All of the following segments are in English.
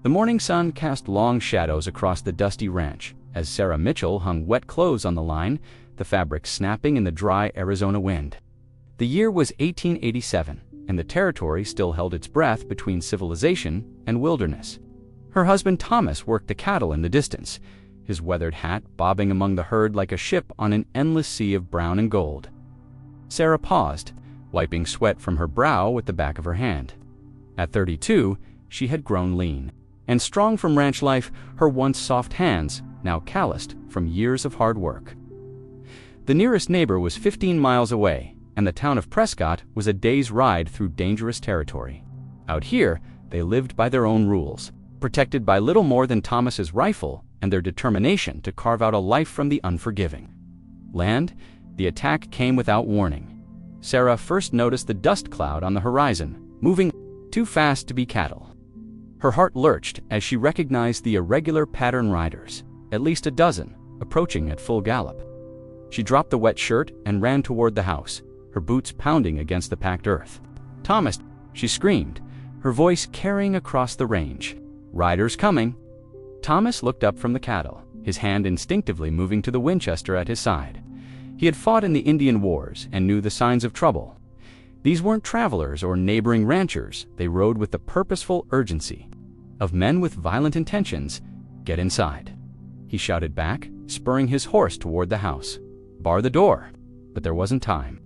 The morning sun cast long shadows across the dusty ranch as Sarah Mitchell hung wet clothes on the line, the fabric snapping in the dry Arizona wind. The year was 1887, and the territory still held its breath between civilization and wilderness. Her husband Thomas worked the cattle in the distance, his weathered hat bobbing among the herd like a ship on an endless sea of brown and gold. Sarah paused, wiping sweat from her brow with the back of her hand. At 32, she had grown lean and strong from ranch life, her once soft hands now calloused from years of hard work. The nearest neighbor was 15 miles away, and the town of Prescott was a day's ride through dangerous territory. Out here, they lived by their own rules, protected by little more than Thomas's rifle and their determination to carve out a life from the unforgiving. Land, the attack came without warning. Sarah first noticed the dust cloud on the horizon, moving too fast to be cattle. Her heart lurched as she recognized the irregular pattern riders, at least a dozen, approaching at full gallop. She dropped the wet shirt and ran toward the house, her boots pounding against the packed earth. "Thomas!" she screamed, her voice carrying across the range. "Riders coming!" Thomas looked up from the cattle, his hand instinctively moving to the Winchester at his side. He had fought in the Indian Wars and knew the signs of trouble. These weren't travelers or neighboring ranchers. They rode with the purposeful urgency of men with violent intentions. "Get inside," he shouted back, spurring his horse toward the house. "Bar the door." But there wasn't time.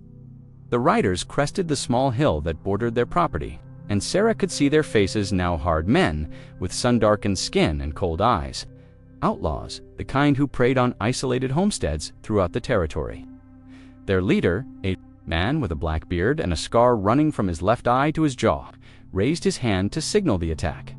The riders crested the small hill that bordered their property, and Sarah could see their faces, now hard men, with sun-darkened skin and cold eyes. Outlaws, the kind who preyed on isolated homesteads throughout the territory. Their leader, a man with a black beard and a scar running from his left eye to his jaw, raised his hand to signal the attack.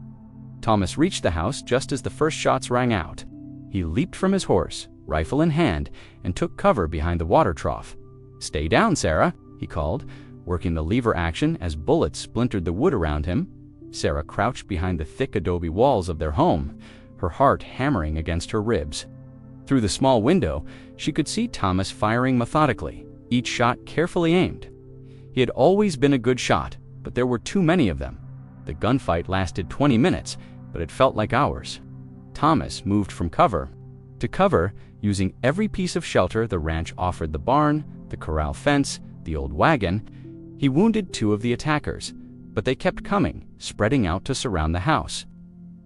Thomas reached the house just as the first shots rang out. He leaped from his horse, rifle in hand, and took cover behind the water trough. "Stay down, Sarah," he called, working the lever action as bullets splintered the wood around him. Sarah crouched behind the thick adobe walls of their home, her heart hammering against her ribs. Through the small window, she could see Thomas firing methodically, each shot carefully aimed. He had always been a good shot, but there were too many of them. The gunfight lasted 20 minutes, but it felt like hours. Thomas moved from cover to cover, using every piece of shelter the ranch offered: the barn, the corral fence, the old wagon. He wounded 2 of the attackers, but they kept coming, spreading out to surround the house.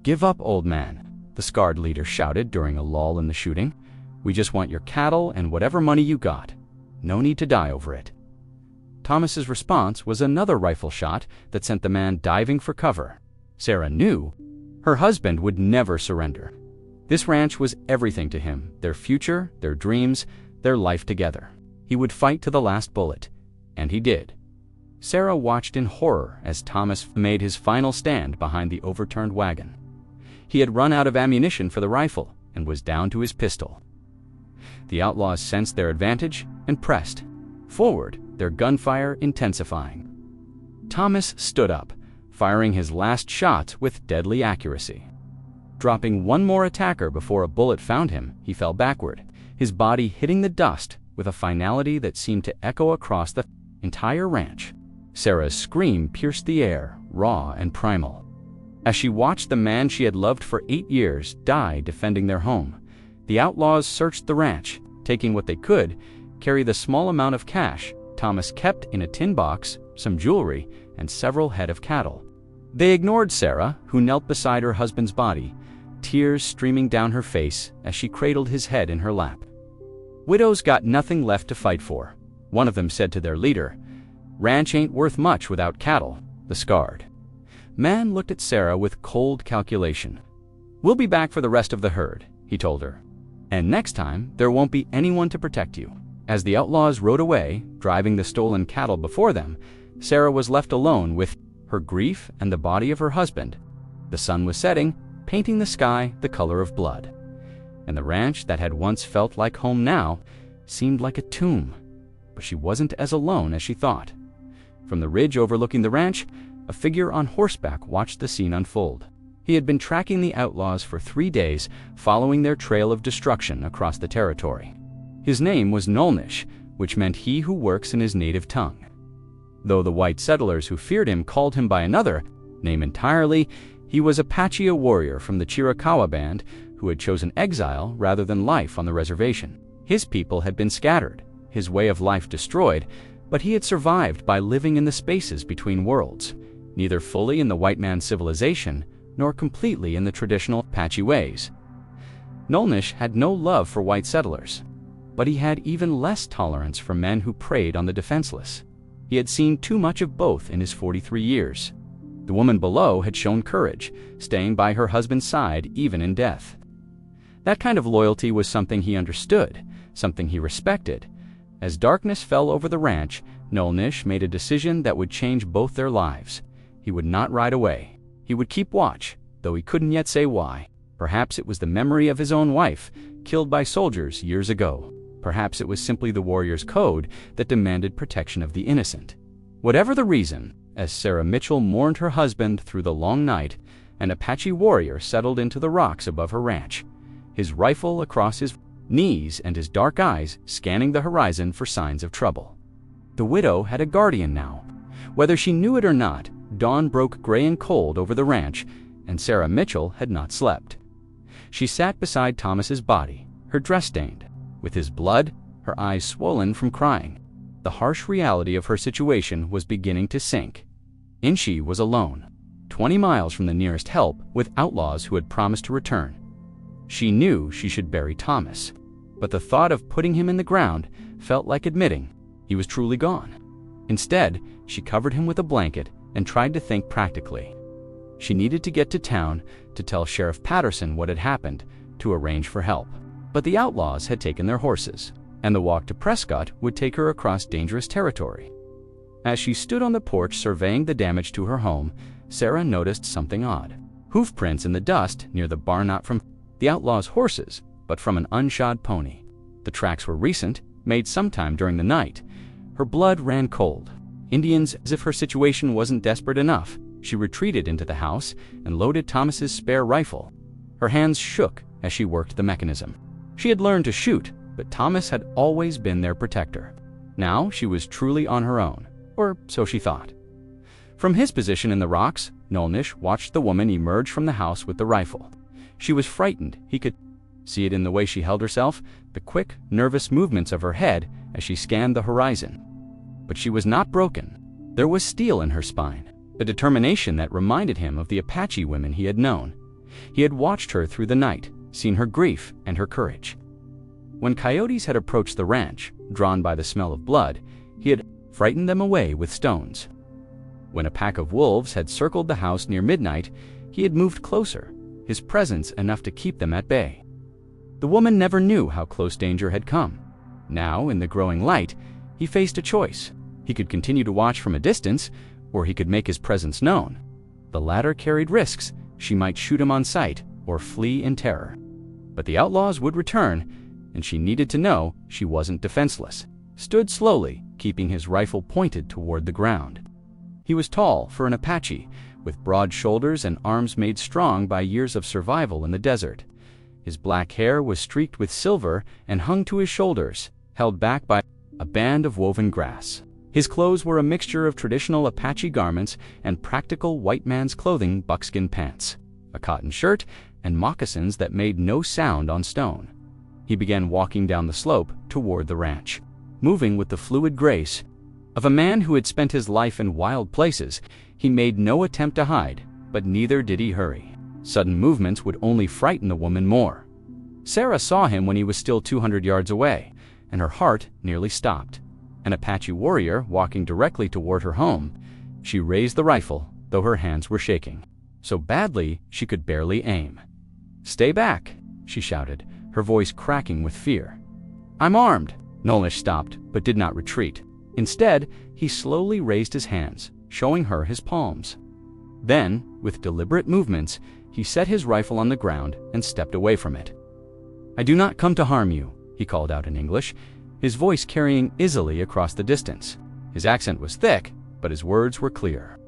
"Give up, old man," the scarred leader shouted during a lull in the shooting. "We just want your cattle and whatever money you got. No need to die over it." Thomas's response was another rifle shot that sent the man diving for cover. Sarah knew her husband would never surrender. This ranch was everything to him, their future, their dreams, their life together. He would fight to the last bullet, and he did. Sarah watched in horror as Thomas made his final stand behind the overturned wagon. He had run out of ammunition for the rifle and was down to his pistol. The outlaws sensed their advantage and pressed forward, their gunfire intensifying. Thomas stood up, firing his last shots with deadly accuracy. Dropping one more attacker before a bullet found him, he fell backward, his body hitting the dust with a finality that seemed to echo across the entire ranch. Sarah's scream pierced the air, raw and primal. As she watched the man she had loved for 8 years die defending their home, the outlaws searched the ranch, taking what they could, carry the small amount of cash Thomas kept in a tin box, some jewelry, and several head of cattle. They ignored Sarah, who knelt beside her husband's body, tears streaming down her face as she cradled his head in her lap. "Widows got nothing left to fight for," one of them said to their leader. "Ranch ain't worth much without cattle," the scarred man looked at Sarah with cold calculation. "We'll be back for the rest of the herd," he told her. "And next time, there won't be anyone to protect you." As the outlaws rode away, driving the stolen cattle before them, Sarah was left alone with her grief and the body of her husband. The sun was setting, painting the sky the color of blood. And the ranch that had once felt like home now seemed like a tomb. But she wasn't as alone as she thought. From the ridge overlooking the ranch, a figure on horseback watched the scene unfold. He had been tracking the outlaws for 3 days, following their trail of destruction across the territory. His name was Nolnish, which meant he who works in his native tongue. Though the white settlers who feared him called him by another name entirely, He was Apache, a warrior from the Chiricahua band who had chosen exile rather than life on the reservation. His people had been scattered, his way of life destroyed, but he had survived by living in the spaces between worlds, neither fully in the white man's civilization nor completely in the traditional Apache ways. Nolnish had no love for white settlers, but he had even less tolerance for men who preyed on the defenseless. He had seen too much of both in his 43 years. The woman below had shown courage, staying by her husband's side even in death. That kind of loyalty was something he understood, something he respected. As darkness fell over the ranch, Nolnish made a decision that would change both their lives. He would not ride away. He would keep watch, though he couldn't yet say why. Perhaps it was the memory of his own wife, killed by soldiers years ago. Perhaps it was simply the warrior's code that demanded protection of the innocent. Whatever the reason, as Sarah Mitchell mourned her husband through the long night, an Apache warrior settled into the rocks above her ranch, his rifle across his knees and his dark eyes scanning the horizon for signs of trouble. The widow had a guardian now. Whether she knew it or not, dawn broke gray and cold over the ranch, and Sarah Mitchell had not slept. She sat beside Thomas's body, her dress stained with his blood, her eyes swollen from crying. The harsh reality of her situation was beginning to sink. And she was alone, 20 miles from the nearest help, with outlaws who had promised to return. She knew she should bury Thomas, but the thought of putting him in the ground felt like admitting he was truly gone. Instead, she covered him with a blanket and tried to think practically. She needed to get to town to tell Sheriff Patterson what had happened, to arrange for help. But the outlaws had taken their horses, and the walk to Prescott would take her across dangerous territory. As she stood on the porch surveying the damage to her home, Sarah noticed something odd. Hoof prints in the dust near the barn, not from the outlaws' horses, but from an unshod pony. The tracks were recent, made sometime during the night. Her blood ran cold. Indians, as if her situation wasn't desperate enough, she retreated into the house and loaded Thomas's spare rifle. Her hands shook as she worked the mechanism. She had learned to shoot, but Thomas had always been their protector. Now she was truly on her own, or so she thought. From his position in the rocks, Nolnish watched the woman emerge from the house with the rifle. She was frightened. He could see it in the way she held herself, the quick, nervous movements of her head as she scanned the horizon. But she was not broken. There was steel in her spine, a determination that reminded him of the Apache women he had known. He had watched her through the night, seen her grief and her courage. When coyotes had approached the ranch, drawn by the smell of blood, he had frightened them away with stones. When a pack of wolves had circled the house near midnight, he had moved closer, his presence enough to keep them at bay. The woman never knew how close danger had come. Now, in the growing light, he faced a choice. He could continue to watch from a distance, or he could make his presence known. The latter carried risks. She might shoot him on sight or flee in terror. But the outlaws would return, and she needed to know she wasn't defenseless. Stood slowly, keeping his rifle pointed toward the ground. He was tall for an Apache, with broad shoulders and arms made strong by years of survival in the desert. His black hair was streaked with silver and hung to his shoulders, held back by a band of woven grass. His clothes were a mixture of traditional Apache garments and practical white man's clothing, buckskin pants, a cotton shirt, and moccasins that made no sound on stone. He began walking down the slope toward the ranch, moving with the fluid grace of a man who had spent his life in wild places. He made no attempt to hide, but neither did he hurry. Sudden movements would only frighten the woman more. Sarah saw him when he was still 200 yards away, and her heart nearly stopped. An Apache warrior walking directly toward her home. She raised the rifle, though her hands were shaking so badly she could barely aim. "Stay back," she shouted, her voice cracking with fear. "I'm armed." Nolnish stopped, but did not retreat. Instead, he slowly raised his hands, showing her his palms. Then, with deliberate movements, he set his rifle on the ground and stepped away from it. "I do not come to harm you," he called out in English, his voice carrying easily across the distance. His accent was thick, but his words were clear.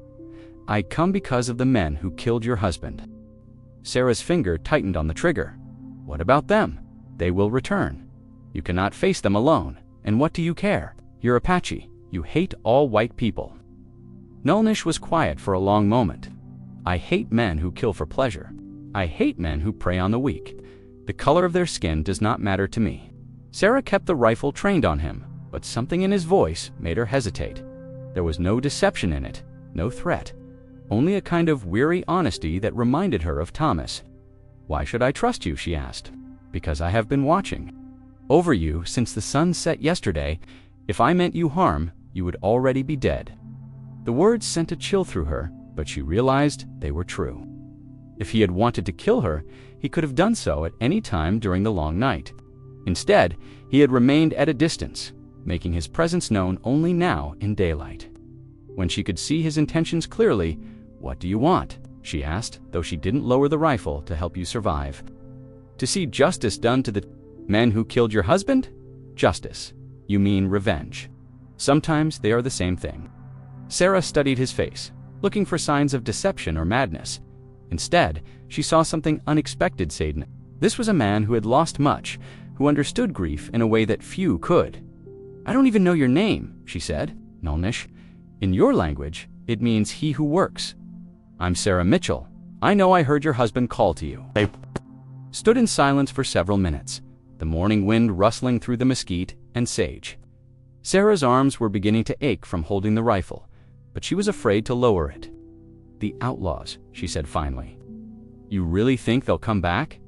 "I come because of the men who killed your husband." Sarah's finger tightened on the trigger. "What about them? They will return. You cannot face them alone. And what do you care? You're Apache. You hate all white people." Nolnish was quiet for a long moment. I hate men who kill for pleasure. I hate men who prey on the weak. The color of their skin does not matter to me." Sarah kept the rifle trained on him, but something in his voice made her hesitate. There was no deception in it, no threat, only a kind of weary honesty that reminded her of Thomas. "Why should I trust you?" she asked. "Because I have been watching over you since the sun set yesterday. If I meant you harm, you would already be dead." The words sent a chill through her, but she realized they were true. If he had wanted to kill her, he could have done so at any time during the long night. Instead, he had remained at a distance, making his presence known only now in daylight. When she could see his intentions clearly, "What do you want?" she asked, though she didn't lower the rifle to help you survive. "To see justice done to the men who killed your husband?" "Justice. You mean revenge. Sometimes they are the same thing." Sarah studied his face, looking for signs of deception or madness. Instead, she saw something unexpected. Satan. This was a man who had lost much, who understood grief in a way that few could. "I don't even know your name," she said. "Nolnish. In your language, it means he who works." "I'm Sarah Mitchell. I know I heard your husband call to you." They stood in silence for several minutes, the morning wind rustling through the mesquite and sage. Sarah's arms were beginning to ache from holding the rifle, but she was afraid to lower it. "The outlaws," she said finally. "You really think they'll come back?"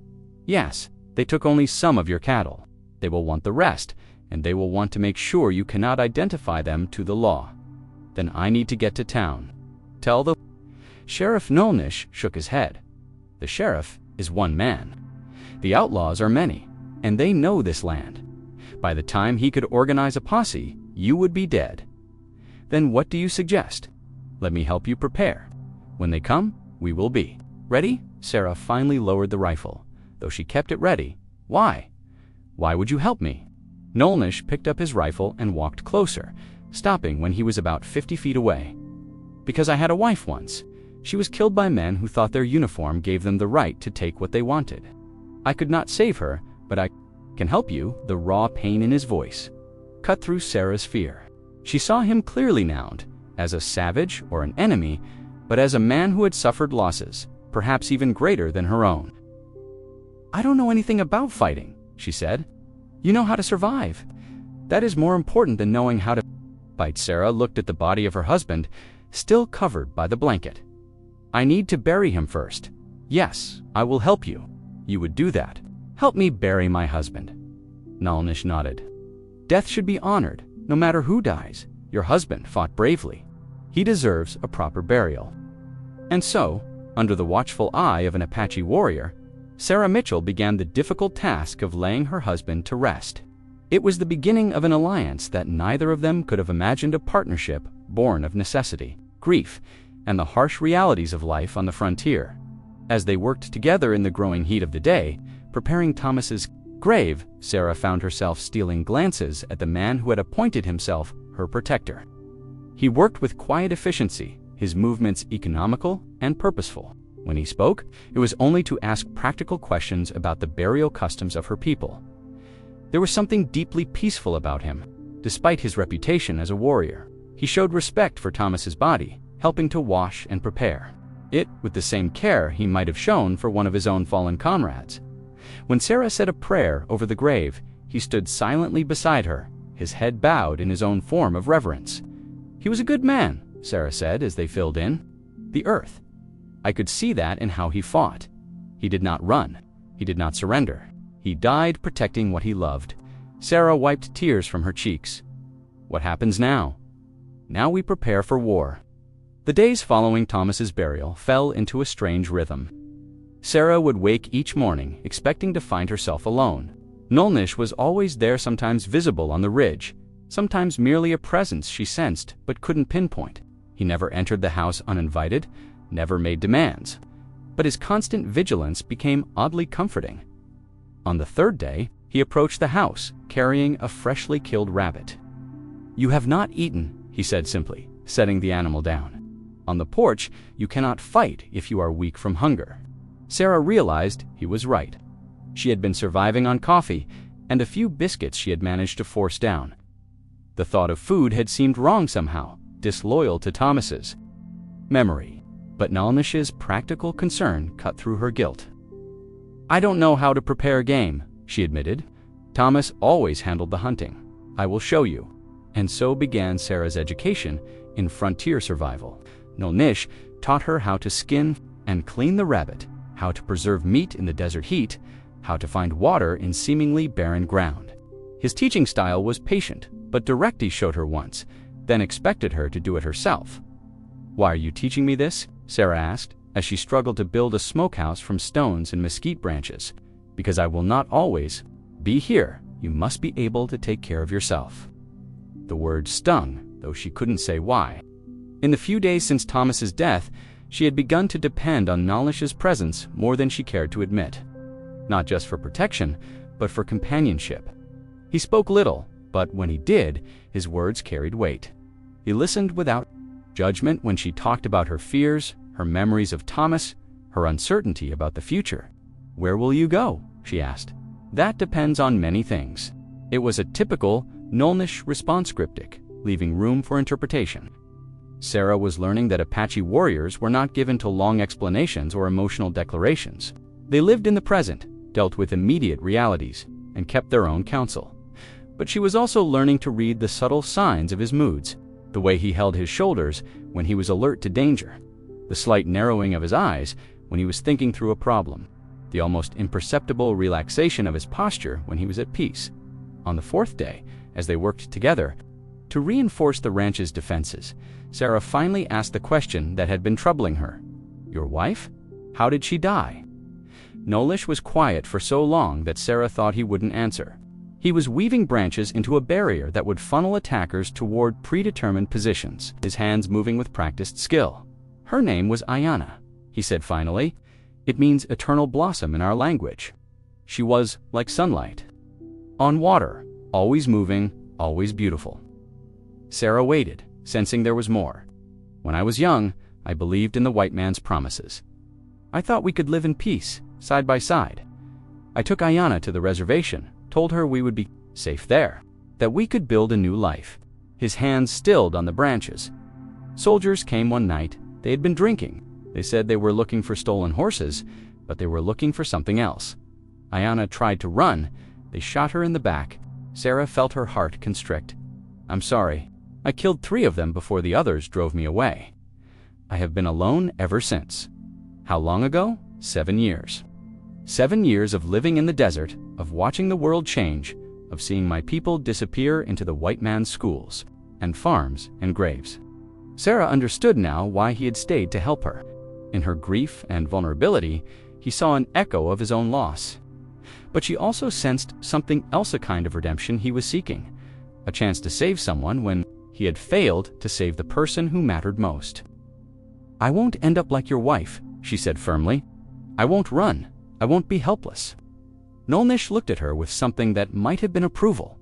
"Yes, they took only some of your cattle. They will want the rest, and they will want to make sure you cannot identify them to the law. Then I need to get to town. Tell the..." Sheriff Nolnish shook his head. "The sheriff is one man. The outlaws are many, and they know this land. By the time he could organize a posse, you would be dead." "Then what do you suggest?" "Let me help you prepare. When they come, we will be ready." Sarah finally lowered the rifle, though she kept it ready. "Why? Why would you help me?" Nolnish picked up his rifle and walked closer, stopping when he was about 50 feet away. "Because I had a wife once. She was killed by men who thought their uniform gave them the right to take what they wanted. I could not save her, but I can help you." The raw pain in his voice cut through Sarah's fear. She saw him clearly now, as a savage or an enemy, but as a man who had suffered losses, perhaps even greater than her own. "I don't know anything about fighting," she said. "You know how to survive. That is more important than knowing how to fight." Sarah looked at the body of her husband, still covered by the blanket. "I need to bury him first." "Yes, I will help you." "You would do that? Help me bury my husband." Nolnish nodded. "Death should be honored, no matter who dies. Your husband fought bravely. He deserves a proper burial." And so, under the watchful eye of an Apache warrior, Sarah Mitchell began the difficult task of laying her husband to rest. It was the beginning of an alliance that neither of them could have imagined, a partnership born of necessity, grief, and the harsh realities of life on the frontier. As they worked together in the growing heat of the day, preparing Thomas's grave, Sarah found herself stealing glances at the man who had appointed himself her protector. He worked with quiet efficiency, his movements economical and purposeful. When he spoke, it was only to ask practical questions about the burial customs of her people. There was something deeply peaceful about him, despite his reputation as a warrior. He showed respect for Thomas's body, helping to wash and prepare it with the same care he might have shown for one of his own fallen comrades. When Sarah said a prayer over the grave, he stood silently beside her, his head bowed in his own form of reverence. "He was a good man," Sarah said as they filled in the earth. "I could see that in how he fought. He did not run. He did not surrender. He died protecting what he loved." Sarah wiped tears from her cheeks. "What happens now?" "Now we prepare for war." The days following Thomas's burial fell into a strange rhythm. Sarah would wake each morning expecting to find herself alone. Nolnish was always there, sometimes visible on the ridge, sometimes merely a presence she sensed but couldn't pinpoint. He never entered the house uninvited, never made demands, but his constant vigilance became oddly comforting. On the third day, he approached the house, carrying a freshly killed rabbit. "You have not eaten," he said simply, setting the animal down. "On the porch, you cannot fight if you are weak from hunger." Sarah realized he was right. She had been surviving on coffee and a few biscuits she had managed to force down. The thought of food had seemed wrong somehow, disloyal to Thomas's memory. But Nalnish's practical concern cut through her guilt. "I don't know how to prepare game," she admitted. "Thomas always handled the hunting. I will show you." And so began Sarah's education in frontier survival. Nalnish taught her how to skin and clean the rabbit, how to preserve meat in the desert heat, how to find water in seemingly barren ground. His teaching style was patient, but direct, he showed her once, then expected her to do it herself. "Why are you teaching me this?" Sarah asked, as she struggled to build a smokehouse from stones and mesquite branches. "Because I will not always be here. You must be able to take care of yourself." The word stung, though she couldn't say why. In the few days since Thomas's death, she had begun to depend on Nalnish's presence more than she cared to admit. Not just for protection, but for companionship. He spoke little, but when he did, his words carried weight. He listened without judgment when she talked about her fears, her memories of Thomas, her uncertainty about the future. "Where will you go?" she asked. "That depends on many things." It was a typical Nalnish response cryptic, leaving room for interpretation. Sarah was learning that Apache warriors were not given to long explanations or emotional declarations. They lived in the present, dealt with immediate realities, and kept their own counsel. But she was also learning to read the subtle signs of his moods, the way he held his shoulders when he was alert to danger, the slight narrowing of his eyes when he was thinking through a problem, the almost imperceptible relaxation of his posture when he was at peace. On the fourth day, as they worked together to reinforce the ranch's defenses, Sarah finally asked the question that had been troubling her. "Your wife? How did she die?" Nalnish was quiet for so long that Sarah thought he wouldn't answer. He was weaving branches into a barrier that would funnel attackers toward predetermined positions, his hands moving with practiced skill. "Her name was Ayana," he said finally. "It means eternal blossom in our language. She was like sunlight. On water, always moving, always beautiful." Sarah waited, sensing there was more. "When I was young, I believed in the white man's promises. I thought we could live in peace, side by side. I took Ayana to the reservation, told her we would be safe there, that we could build a new life." His hands stilled on the branches. "Soldiers came one night. They had been drinking. They said they were looking for stolen horses, but they were looking for something else. Ayana tried to run. They shot her in the back." Sarah felt her heart constrict. "I'm sorry. I killed 3 of them before the others drove me away. I have been alone ever since." "How long ago?" 7 years. 7 years of living in the desert, of watching the world change, of seeing my people disappear into the white man's schools, and farms and graves." Sarah understood now why he had stayed to help her. In her grief and vulnerability, he saw an echo of his own loss. But she also sensed something else, a kind of redemption he was seeking, a chance to save someone when he had failed to save the person who mattered most. "I won't end up like your wife," she said firmly. "I won't run. I won't be helpless." Nalnish looked at her with something that might have been approval.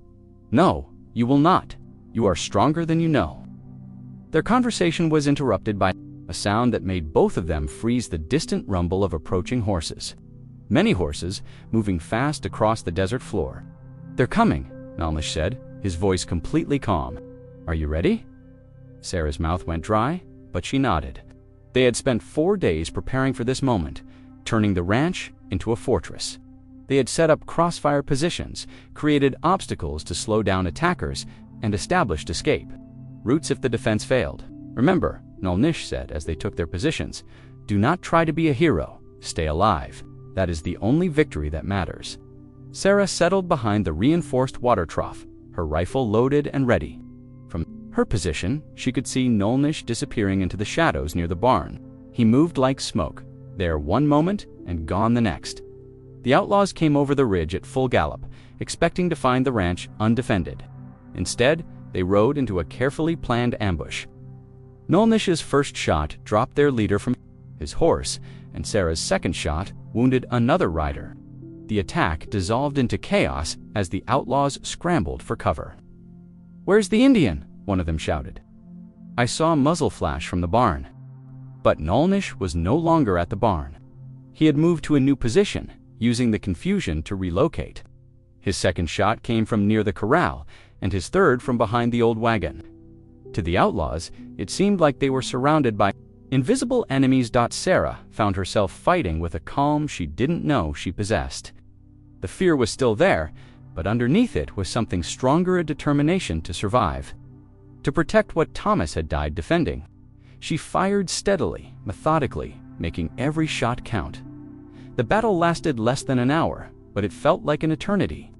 "No, you will not. You are stronger than you know." Their conversation was interrupted by a sound that made both of them freeze, the distant rumble of approaching horses. Many horses, moving fast across the desert floor. "They're coming," Nalnish said, his voice completely calm. "Are you ready?" Sarah's mouth went dry, but she nodded. They had spent 4 days preparing for this moment, turning the ranch into a fortress. They had set up crossfire positions, created obstacles to slow down attackers, and established escape routes if the defense failed. "Remember," Nalnish said as they took their positions, "do not try to be a hero. Stay alive. That is the only victory that matters." Sarah settled behind the reinforced water trough, her rifle loaded and ready. From her position, she could see Nalnish disappearing into the shadows near the barn. He moved like smoke, there one moment and gone the next. The outlaws came over the ridge at full gallop, expecting to find the ranch undefended. Instead, they rode into a carefully planned ambush. Nalnish's first shot dropped their leader from his horse, and Sarah's second shot wounded another rider. The attack dissolved into chaos as the outlaws scrambled for cover. "Where's the Indian?" one of them shouted. "I saw a muzzle flash from the barn." But Nalnish was no longer at the barn. He had moved to a new position, using the confusion to relocate. His second shot came from near the corral, and his third from behind the old wagon. To the outlaws, it seemed like they were surrounded by Invisible enemies. Sarah found herself fighting with a calm she didn't know she possessed. The fear was still there, but underneath it was something stronger, a determination to survive, to protect what Thomas had died defending. She fired steadily, methodically, making every shot count. The battle lasted less than an hour, but it felt like an eternity.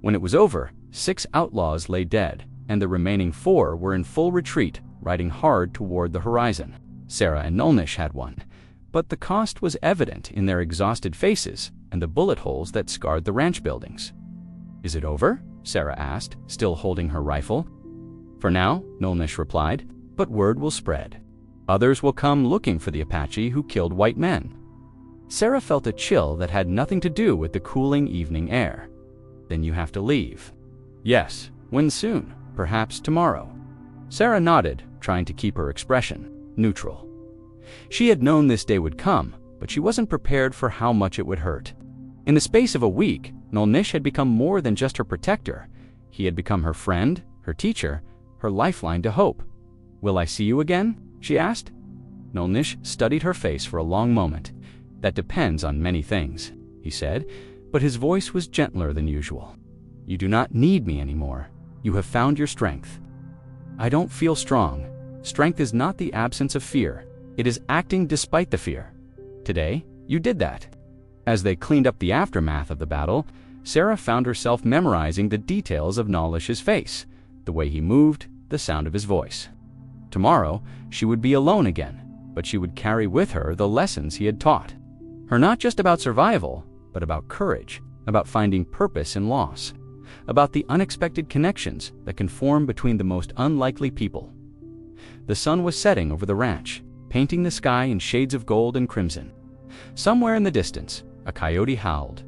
When it was over, 6 outlaws lay dead, and the remaining 4 were in full retreat, riding hard toward the horizon. Sarah and Nolnish had won, but the cost was evident in their exhausted faces and the bullet holes that scarred the ranch buildings. "Is it over?" Sarah asked, still holding her rifle. "For now," Nolnish replied, "but word will spread. Others will come looking for the Apache who killed white men." Sarah felt a chill that had nothing to do with the cooling evening air. "Then you have to leave." "Yes. When soon? Perhaps tomorrow." Sarah nodded, trying to keep her expression neutral. She had known this day would come, but she wasn't prepared for how much it would hurt. In the space of a week, Nolnish had become more than just her protector. He had become her friend, her teacher, her lifeline to hope. "Will I see you again?" she asked. Nolnish studied her face for a long moment. "That depends on many things," he said, but his voice was gentler than usual. "You do not need me anymore. You have found your strength." "I don't feel strong." Strength is not the absence of fear. It is acting despite the fear. Today, you did that. As they cleaned up the aftermath of the battle, Sarah found herself memorizing the details of Nolnish's face, the way he moved, the sound of his voice. Tomorrow, she would be alone again, but she would carry with her the lessons he had taught her, not just about survival, but about courage, about finding purpose in loss, about the unexpected connections that can form between the most unlikely people. The sun was setting over the ranch, painting the sky in shades of gold and crimson. Somewhere in the distance, a coyote howled,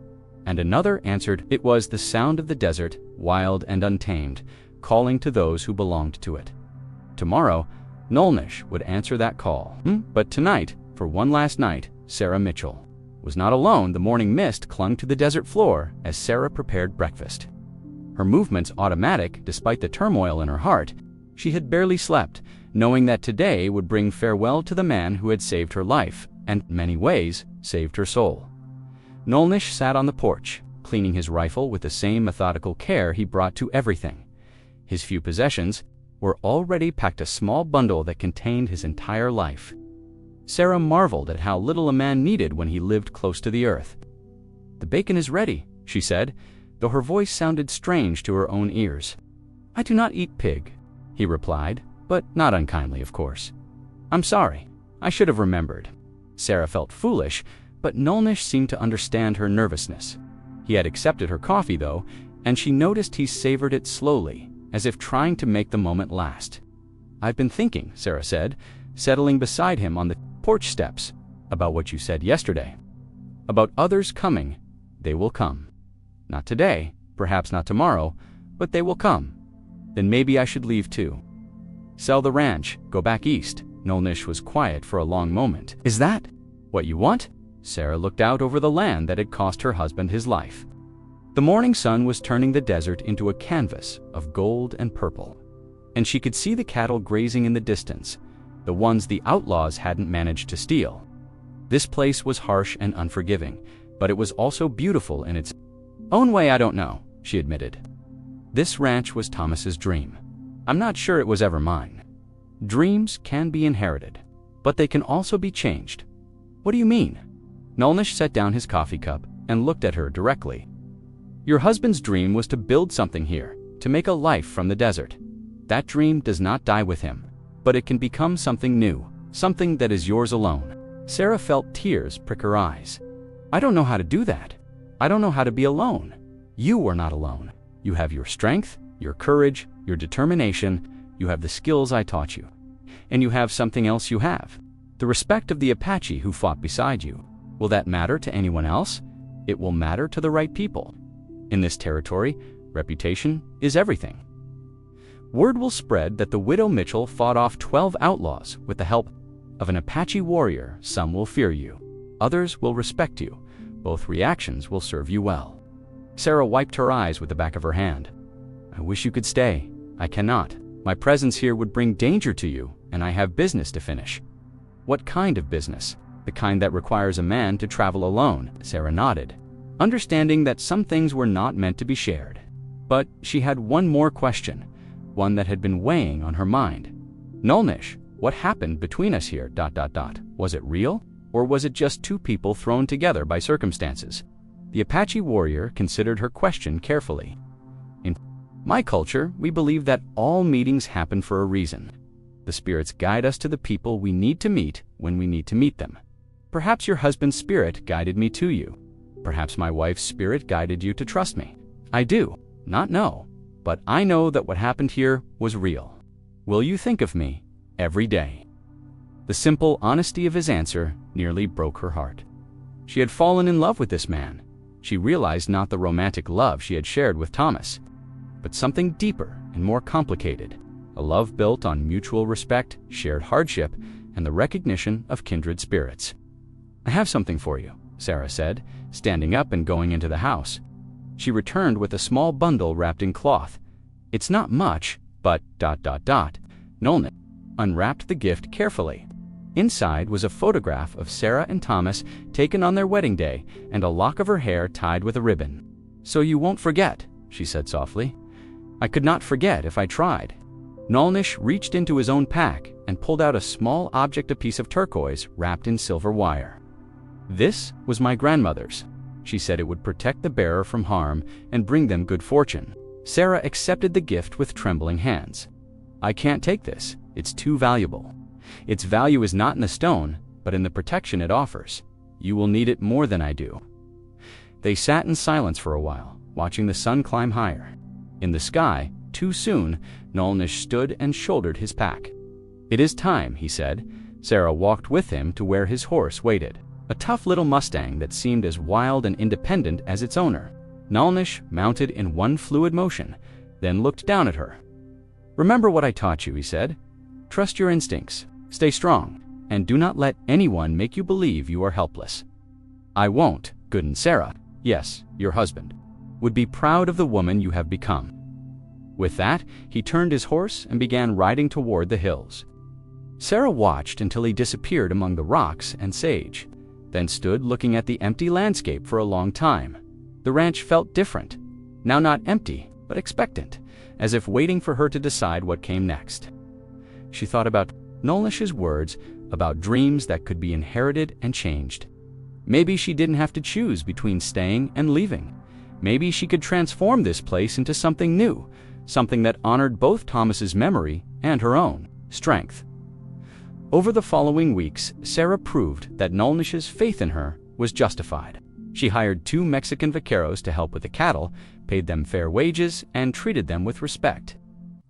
and another answered. It was the sound of the desert, wild and untamed, calling to those who belonged to it. Tomorrow, Nolnish would answer that call. But tonight, for one last night, Sarah Mitchell was not alone. The morning mist clung to the desert floor as Sarah prepared breakfast. Her movements automatic despite the turmoil in her heart. She had barely slept, knowing that today would bring farewell to the man who had saved her life, and in many ways, saved her soul. Nolnish sat on the porch, cleaning his rifle with the same methodical care he brought to everything. His few possessions were already packed, a small bundle that contained his entire life. Sarah marveled at how little a man needed when he lived close to the earth. "The bacon is ready," she said, though her voice sounded strange to her own ears. "I do not eat pig," he replied, but not unkindly, of course. "I'm sorry. I should have remembered." Sarah felt foolish, but Nolnish seemed to understand her nervousness. He had accepted her coffee, though, and she noticed he savored it slowly, as if trying to make the moment last. "I've been thinking," Sarah said, settling beside him on the porch steps, "about what you said yesterday. About others coming. They will come. Not today, perhaps not tomorrow, but they will come. Then maybe I should leave too. Sell the ranch, go back east." Nolnish was quiet for a long moment. "Is that what you want?" Sarah looked out over the land that had cost her husband his life. The morning sun was turning the desert into a canvas of gold and purple, and she could see the cattle grazing in the distance, the ones the outlaws hadn't managed to steal. This place was harsh and unforgiving, but it was also beautiful in its own way. "I don't know," she admitted. "This ranch was Thomas's dream. I'm not sure it was ever mine." Dreams can be inherited, but they can also be changed. "What do you mean?" Nolnish set down his coffee cup and looked at her directly. "Your husband's dream was to build something here, to make a life from the desert. That dream does not die with him, but it can become something new, something that is yours alone." Sarah felt tears prick her eyes. "I don't know how to do that. I don't know how to be alone." "You are not alone. You have your strength, your courage, your determination. You have the skills I taught you. And you have something else you have. The respect of the Apache who fought beside you. Will that matter to anyone else? It will matter to the right people. In this territory, reputation is everything. Word will spread that the widow Mitchell fought off 12 outlaws with the help of an Apache warrior. Some will fear you. Others will respect you. Both reactions will serve you well." Sarah wiped her eyes with the back of her hand. "I wish you could stay. I cannot. My presence here would bring danger to you, and I have business to finish." What kind of business? The kind that requires a man to travel alone, Sarah nodded, understanding that some things were not meant to be shared. But she had one more question, one that had been weighing on her mind. Nolnish, what happened between us here, ... Was it real? Or was it just two people thrown together by circumstances? The Apache warrior considered her question carefully. In my culture, we believe that all meetings happen for a reason. The spirits guide us to the people we need to meet when we need to meet them. Perhaps your husband's spirit guided me to you. Perhaps my wife's spirit guided you to trust me. I do not know, but I know that what happened here was real. Will you think of me every day? The simple honesty of his answer nearly broke her heart. She had fallen in love with this man. She realized not the romantic love she had shared with Thomas, but something deeper and more complicated, a love built on mutual respect, shared hardship, and the recognition of kindred spirits. I have something for you, Sarah said, standing up and going into the house. She returned with a small bundle wrapped in cloth. It's not much, but ... Nolnish unwrapped the gift carefully. Inside was a photograph of Sarah and Thomas taken on their wedding day and a lock of her hair tied with a ribbon. So you won't forget, she said softly. I could not forget if I tried. Nolnish reached into his own pack and pulled out a small object, a piece of turquoise wrapped in silver wire. This was my grandmother's. She said it would protect the bearer from harm and bring them good fortune. Sarah accepted the gift with trembling hands. I can't take this. It's too valuable. Its value is not in the stone, but in the protection it offers. You will need it more than I do. They sat in silence for a while, watching the sun climb higher. In the sky, too soon, Nolnish stood and shouldered his pack. It is time, he said. Sarah walked with him to where his horse waited, a tough little Mustang that seemed as wild and independent as its owner. Nolnish mounted in one fluid motion, then looked down at her. Remember what I taught you, he said. Trust your instincts, stay strong, and do not let anyone make you believe you are helpless. I won't, Gooden Sarah, yes, your husband, would be proud of the woman you have become. With that, he turned his horse and began riding toward the hills. Sarah watched until he disappeared among the rocks and sage, then stood looking at the empty landscape for a long time. The ranch felt different, now not empty, but expectant, as if waiting for her to decide what came next. She thought about Nolnish's words, about dreams that could be inherited and changed. Maybe she didn't have to choose between staying and leaving. Maybe she could transform this place into something new, something that honored both Thomas's memory and her own strength. Over the following weeks, Sarah proved that Nolnish's faith in her was justified. She hired 2 Mexican vaqueros to help with the cattle, paid them fair wages, and treated them with respect.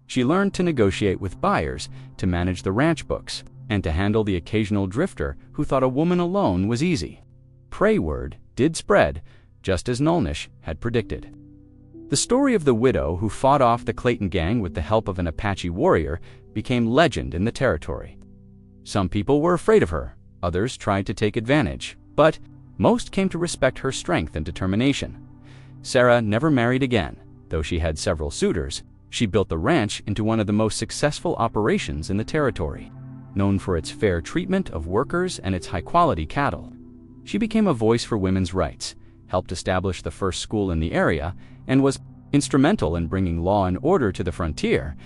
She learned to negotiate with buyers, to manage the ranch books, and to handle the occasional drifter who thought a woman alone was easy. Pray word did spread, just as Nolnish had predicted. The story of the widow who fought off the Clayton gang with the help of an Apache warrior became legend in the territory. Some people were afraid of her, others tried to take advantage, but most came to respect her strength and determination. Sarah never married again, though she had several suitors. She built the ranch into one of the most successful operations in the territory, known for its fair treatment of workers and its high-quality cattle. She became a voice for women's rights, helped establish the first school in the area, and was instrumental in bringing law and order to the frontier,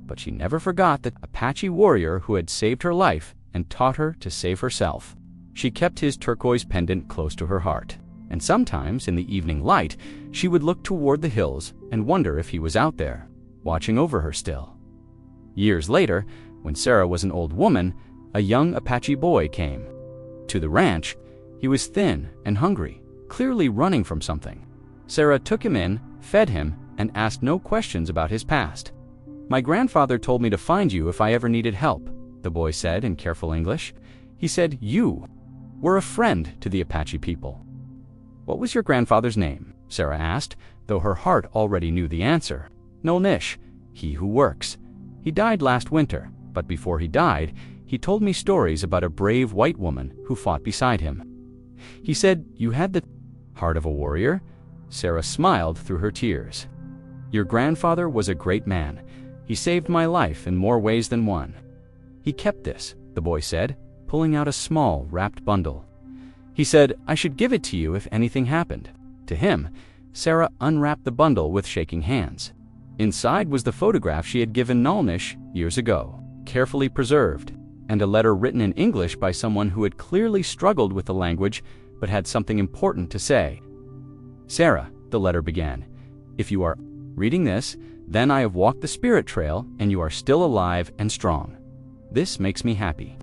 but she never forgot the Apache warrior who had saved her life and taught her to save herself. She kept his turquoise pendant close to her heart, and sometimes in the evening light, she would look toward the hills and wonder if he was out there, watching over her still. Years later, when Sarah was an old woman, a young Apache boy came to the ranch. He was thin and hungry, clearly running from something. Sarah took him in, fed him, and asked no questions about his past. My grandfather told me to find you if I ever needed help, the boy said in careful English. He said you were a friend to the Apache people. What was your grandfather's name? Sarah asked, though her heart already knew the answer. Nolnish, he who works. He died last winter, but before he died, he told me stories about a brave white woman who fought beside him. He said you had the heart of a warrior. Sarah smiled through her tears. Your grandfather was a great man. He saved my life in more ways than one. He kept this, the boy said. pulling out a small, wrapped bundle. He said, "I should give it to you if anything happened." To him, Sarah unwrapped the bundle with shaking hands. Inside was the photograph she had given Nalnish years ago, carefully preserved, and a letter written in English by someone who had clearly struggled with the language but had something important to say. "Sarah," the letter began, "if you are reading this, then I have walked the spirit trail and you are still alive and strong. This makes me happy.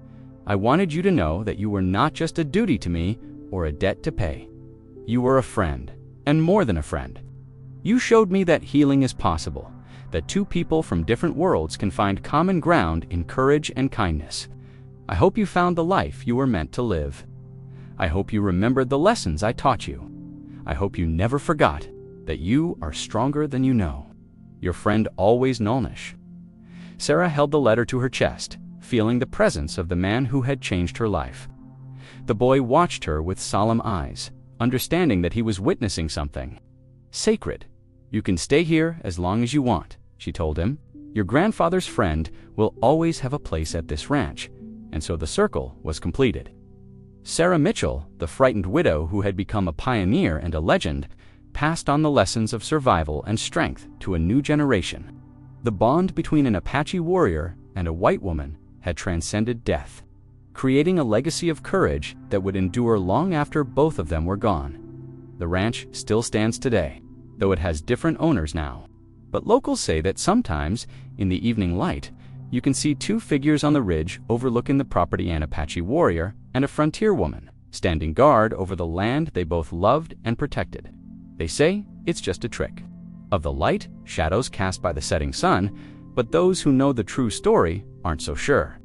I wanted you to know that you were not just a duty to me or a debt to pay. You were a friend, and more than a friend. You showed me that healing is possible, that two people from different worlds can find common ground in courage and kindness. I hope you found the life you were meant to live. I hope you remembered the lessons I taught you. I hope you never forgot that you are stronger than you know. Your friend always, Nalnish." Sarah held the letter to her chest, feeling the presence of the man who had changed her life. The boy watched her with solemn eyes, understanding that he was witnessing something sacred. "You can stay here as long as you want," she told him. "Your grandfather's friend will always have a place at this ranch." And so the circle was completed. Sarah Mitchell, the frightened widow who had become a pioneer and a legend, passed on the lessons of survival and strength to a new generation. The bond between an Apache warrior and a white woman had transcended death, creating a legacy of courage that would endure long after both of them were gone. The ranch still stands today, though it has different owners now. But locals say that sometimes, in the evening light, you can see two figures on the ridge overlooking the property: an Apache warrior and a frontier woman, standing guard over the land they both loved and protected. They say it's just a trick of the light, shadows cast by the setting sun, but those who know the true story aren't so sure.